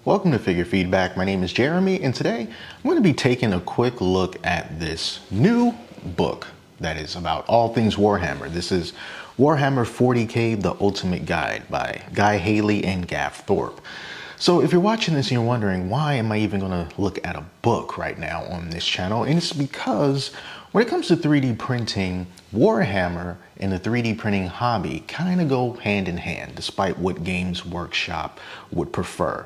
Welcome to Figure Feedback. My name is Jeremy, and today I'm going to be taking a quick look at this new book that is about all things Warhammer. This is Warhammer 40K, The Ultimate Guide by Guy Haley and Gav Thorpe. So if you're watching this and you're wondering, why am I even going to look at a book right now on this channel? And it's because when it comes to 3D printing, Warhammer and the 3D printing hobby kind of go hand in hand, despite what Games Workshop would prefer.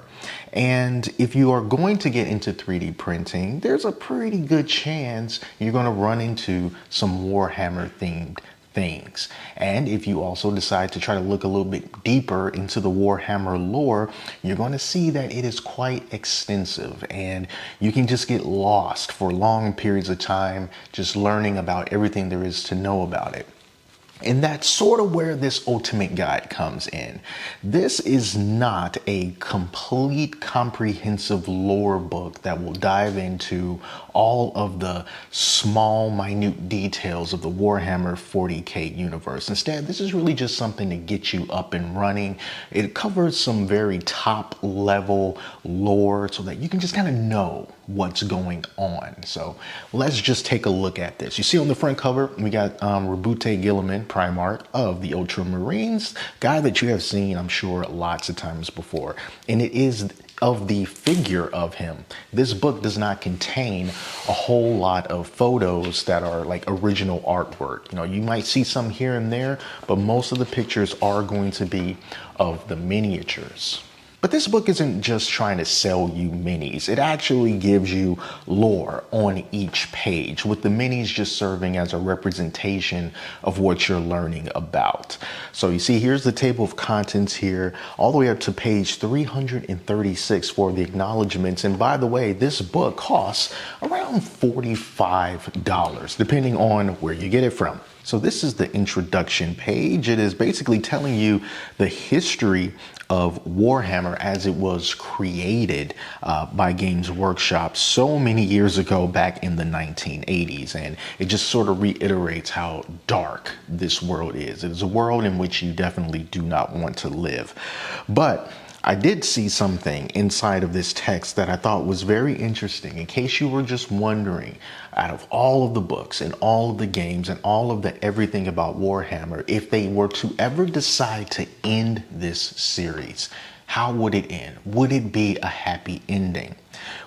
And if you are going to get into 3D printing, there's a pretty good chance you're going to run into some Warhammer themed things. And if you also decide to try to look a little bit deeper into the Warhammer lore, you're going to see that it is quite extensive and you can just get lost for long periods of time just learning about everything there is to know about it. And that's sort of where this ultimate guide comes in. This is not a complete comprehensive lore book that will dive into all of the small, minute details of the Warhammer 40K universe. Instead, this is really just something to get you up and running. It covers some very top level lore so that you can just kind of know what's going on. So let's just take a look at this. You see on the front cover, we got Rabute Gilliman, Primarch of the Ultramarines, guy that you have seen, I'm sure, lots of times before. And it is of the figure of him. This book does not contain a whole lot of photos that are like original artwork. You know, you might see some here and there, but most of the pictures are going to be of the miniatures. But this book isn't just trying to sell you minis. It actually gives you lore on each page, with the minis just serving as a representation of what you're learning about. So you see, here's the table of contents here, all the way up to page 336 for the acknowledgments. And by the way, this book costs around $45, depending on where you get it from. So this is the introduction page. It is basically telling you the history of Warhammer as it was created by Games Workshop so many years ago, back in the 1980s. And it just sort of reiterates how dark this world is. It is a world in which you definitely do not want to live. But I did see something inside of this text that I thought was very interesting. In case you were just wondering, out of all of the books and all of the games and all of the everything about Warhammer, if they were to ever decide to end this series, how would it end? Would it be a happy ending?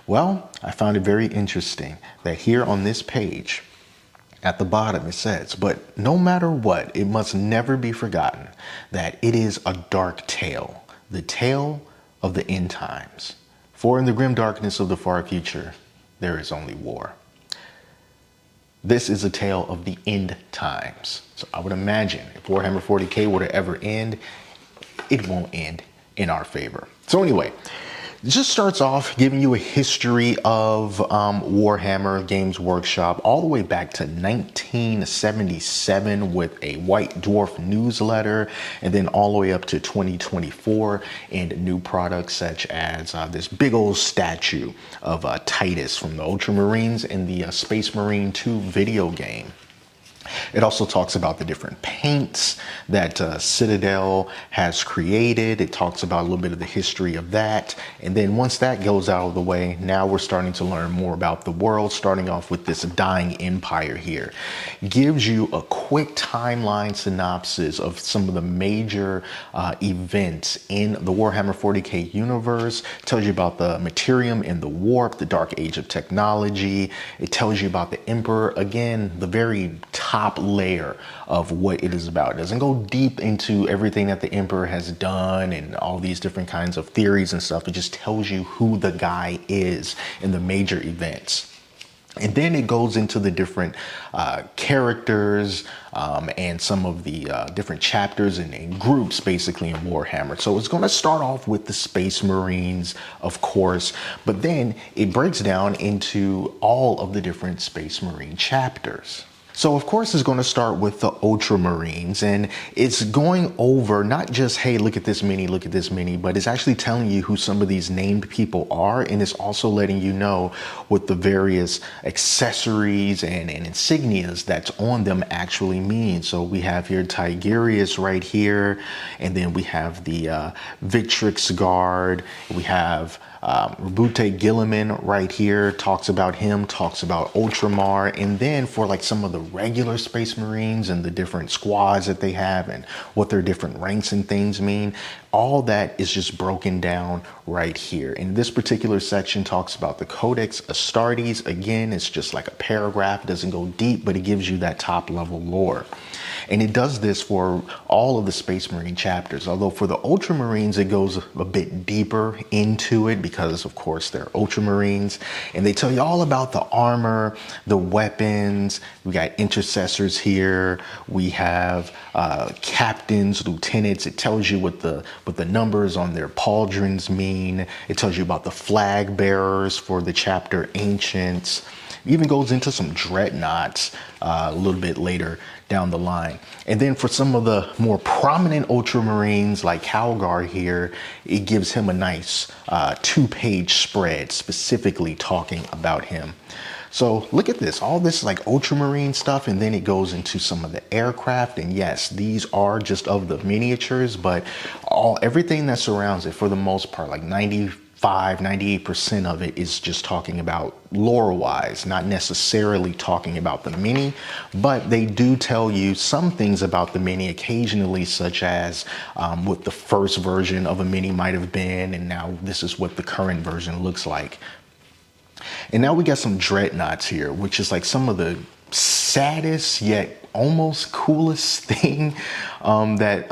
Well, I found it very interesting that here on this page, at the bottom it says, but no matter what, it must never be forgotten that it is a dark tale. The tale of the end times. For in the grim darkness of the far future, there is only war. This is a tale of the end times. So I would imagine if Warhammer 40K were to ever end, it won't end in our favor. So anyway, it just starts off giving you a history of Warhammer Games Workshop all the way back to 1977 with a White Dwarf newsletter, and then all the way up to 2024 and new products such as this big old statue of Titus from the Ultramarines in the Space Marine 2 video game. It also talks about the different paints that Citadel has created. It talks about a little bit of the history of that. And then once that goes out of the way, now we're starting to learn more about the world, starting off with this dying empire here. Gives you a quick timeline synopsis of some of the major events in the Warhammer 40K universe. Tells you about the Materium and the Warp, the Dark Age of technology. It tells you about the Emperor. Again, the very top layer of what it is about. It doesn't go deep into everything that the Emperor has done and all these different kinds of theories and stuff. It just tells you who the guy is in the major events. And then it goes into the different characters and some of the different chapters and groups basically in Warhammer. So it's going to start off with the Space Marines, of course, but then it breaks down into all of the different Space Marine chapters. So of course it's going to start with the Ultramarines, and it's going over not just, hey, look at this mini, but it's actually telling you who some of these named people are, and it's also letting you know what the various accessories and insignias that's on them actually mean. So we have here Tigerius right here, and then we have the Victrix Guard, we have Rabute Gilliman right here, talks about him, talks about Ultramar, and then for like some of the regular Space Marines and the different squads that they have and what their different ranks and things mean, all that is just broken down right here. And this particular section talks about the Codex Astartes. Again, it's just like a paragraph, it doesn't go deep, but it gives you that top level lore. And it does this for all of the Space Marine chapters, although for the Ultramarines, it goes a bit deeper into it because, of course, they're Ultramarines. And they tell you all about the armor, the weapons. We got intercessors here. We have captains, lieutenants. It tells you what the numbers on their pauldrons mean. It tells you about the flag bearers for the chapter Ancients. It even goes into some dreadnoughts a little bit later down the line. And then for some of the more prominent Ultramarines like Calgar here, it gives him a nice 2-page spread specifically talking about him. So look at this, all this like Ultramarine stuff, and then it goes into some of the aircraft. And yes, these are just of the miniatures, but everything that surrounds it for the most part, like 98% of it is just talking about lore wise, not necessarily talking about the mini, but they do tell you some things about the mini occasionally, such as what the first version of a mini might have been, and now this is what the current version looks like. And now we got some dreadnoughts here, which is like some of the saddest yet almost coolest thing that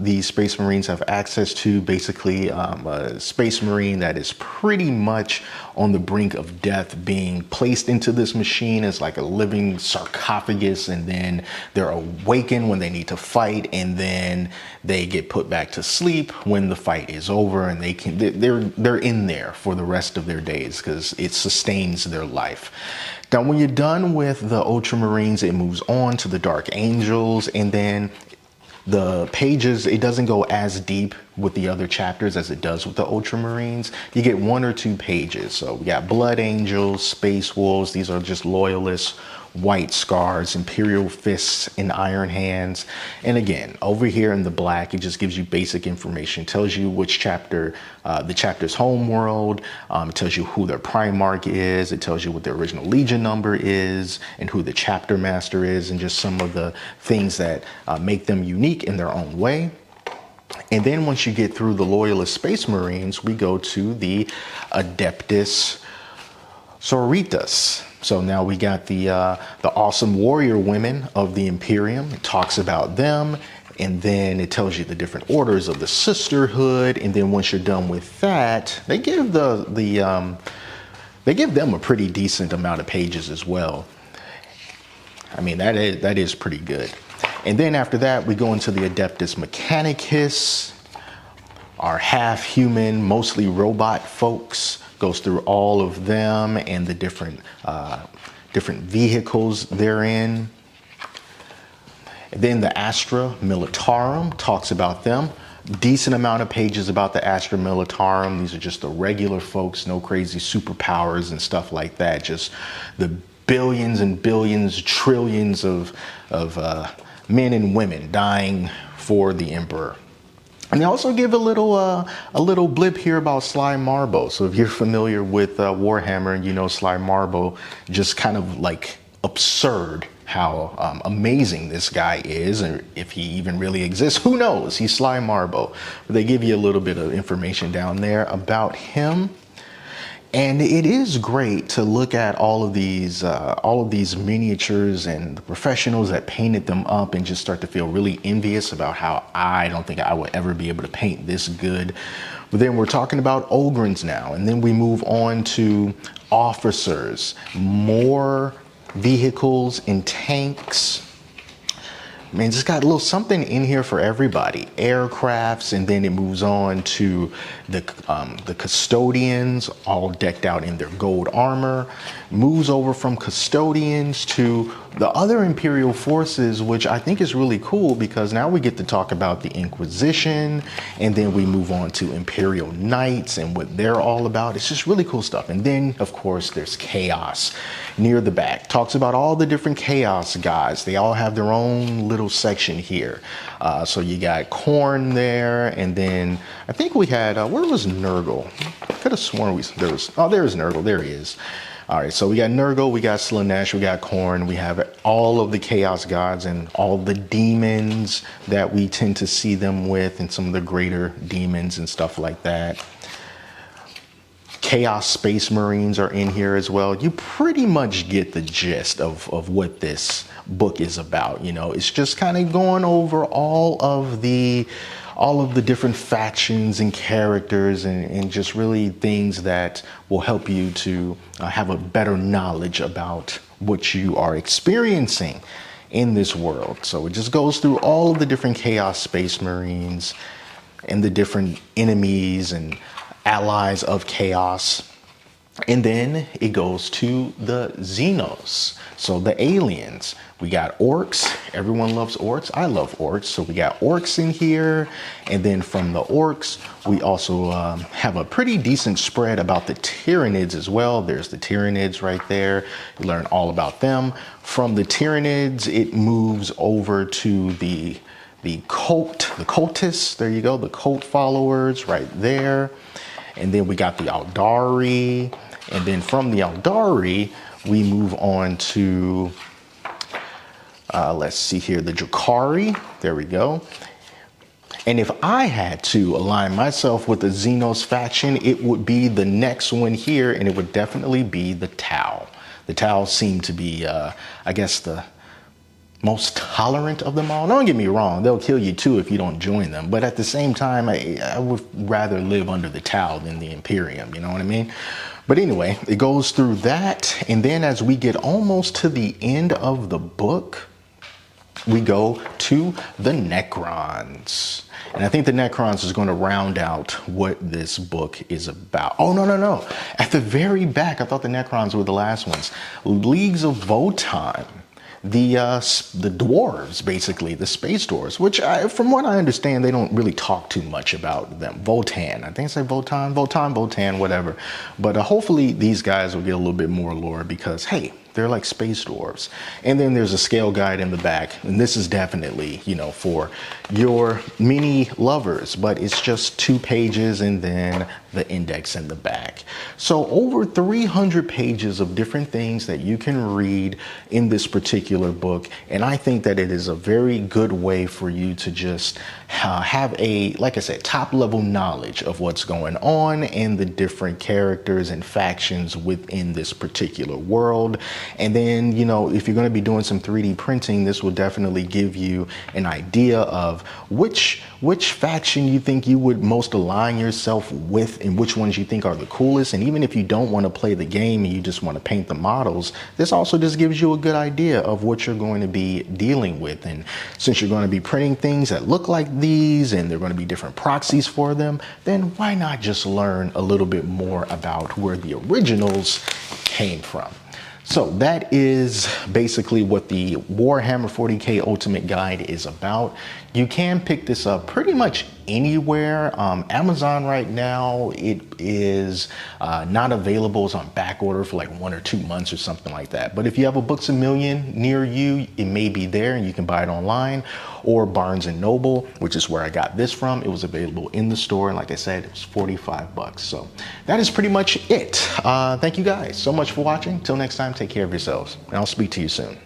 the Space Marines have access to. Basically, a Space Marine that is pretty much on the brink of death being placed into this machine as like a living sarcophagus, and then they're awakened when they need to fight, and then they get put back to sleep when the fight is over, and they're in there for the rest of their days because it sustains their life. Now, when you're done with the Ultramarines, it moves on to the Dark Angels, and then the pages, it doesn't go as deep with the other chapters as it does with the Ultramarines. You get 1 or 2 pages. So we got Blood Angels, Space Wolves. These are just loyalists, White Scars, Imperial Fists, and Iron Hands. And again, over here in the black, it just gives you basic information. It tells you which chapter, the chapter's home world. It tells you who their Primarch is. It tells you what their original Legion number is and who the chapter master is, and just some of the things that make them unique in their own way. And then once you get through the Loyalist Space Marines, we go to the Adeptus Sororitas. So now we got the awesome warrior women of the Imperium. It talks about them, and then it tells you the different orders of the Sisterhood. And then once you're done with that, they give they give them a pretty decent amount of pages as well. I mean, that is pretty good. And then after that, we go into the Adeptus Mechanicus, our half-human, mostly robot folks. Goes through all of them and the different vehicles they're in. And then the Astra Militarum talks about them. Decent amount of pages about the Astra Militarum. These are just the regular folks, no crazy superpowers and stuff like that. Just the billions and billions, trillions of men and women dying for the Emperor. And they also give a little blip here about Sly Marbo. So if you're familiar with Warhammer and you know Sly Marbo, just kind of like absurd how amazing this guy is, and if he even really exists, who knows? He's Sly Marbo. But they give you a little bit of information down there about him. And it is great to look at all of these miniatures and the professionals that painted them up, and just start to feel really envious about how I don't think I would ever be able to paint this good. But then we're talking about Ogrins now, and then we move on to officers, more vehicles and tanks. man, just got a little something in here for everybody. Aircrafts, and then it moves on to the custodians, all decked out in their gold armor. Moves over from custodians to the other Imperial forces, which I think is really cool because now we get to talk about the Inquisition, and then we move on to Imperial Knights and what they're all about. It's just really cool stuff. And then, of course, there's Chaos near the back. Talks about all the different Chaos guys. They all have their own little section here. So you got Khorne there, and then I think we had, where was Nurgle? I could have sworn there's Nurgle. There he is. All right, so we got Nurgle, we got Slaanesh, we got Khorne, we have all of the Chaos gods and all the demons that we tend to see them with, and some of the greater demons and stuff like that. Chaos Space Marines are in here as well. You pretty much get the gist of what this book is about. You know, it's just kind of going over all of the different factions and characters, and just really things that will help you to have a better knowledge about what you are experiencing in this world. So it just goes through all of the different Chaos Space Marines and the different enemies and allies of Chaos. And then it goes to the Xenos, so the aliens. We got orcs. Everyone loves orcs. I love orcs. So we got orcs in here. And then from the orcs, we also have a pretty decent spread about the Tyranids as well. There's the Tyranids right there. You learn all about them. From the Tyranids, it moves over to the cultists. There you go. The cult followers right there. And then we got the Aldari. And then from the Aldari, we move on to, let's see here, the Drakari. There we go. And if I had to align myself with the Xenos faction, it would be the next one here, and it would definitely be the Tau. The Tau seem to be, I guess, the most tolerant of them all. Don't get me wrong, they'll kill you too if you don't join them. But at the same time, I would rather live under the Tau than the Imperium, you know what I mean? But anyway, it goes through that. And then as we get almost to the end of the book, we go to the Necrons. And I think the Necrons is going to round out what this book is about. Oh, no. At the very back, I thought the Necrons were the last ones. Leagues of Votan. The dwarves, basically, the space dwarves, which from what I understand, they don't really talk too much about them. Votan, I think I say Votan, whatever. But hopefully these guys will get a little bit more lore because, hey, they're like space dwarves. And then there's a scale guide in the back. And this is definitely, you know, for your mini lovers, but it's just 2 pages and then the index in the back. So over 300 pages of different things that you can read in this particular book. And I think that it is a very good way for you to just have a, like I said, top level knowledge of what's going on and the different characters and factions within this particular world. And then, you know, if you're going to be doing some 3D printing, this will definitely give you an idea of which faction you think you would most align yourself with and which ones you think are the coolest. And even if you don't want to play the game and you just want to paint the models, this also just gives you a good idea of what you're going to be dealing with. And since you're going to be printing things that look like these and they're going to be different proxies for them, then why not just learn a little bit more about where the originals came from? So that is basically what the Warhammer 40K Ultimate Guide is about. You can pick this up pretty much anywhere. Amazon right now, it is not available. It's on back order for like 1 or 2 months or something like that. But if you have a Books A Million near you, it may be there and you can buy it online, or Barnes and Noble, which is where I got this from. It was available in the store. And like I said, it was 45 bucks. So that is pretty much it. Thank you guys so much for watching. Till next time, take care of yourselves and I'll speak to you soon.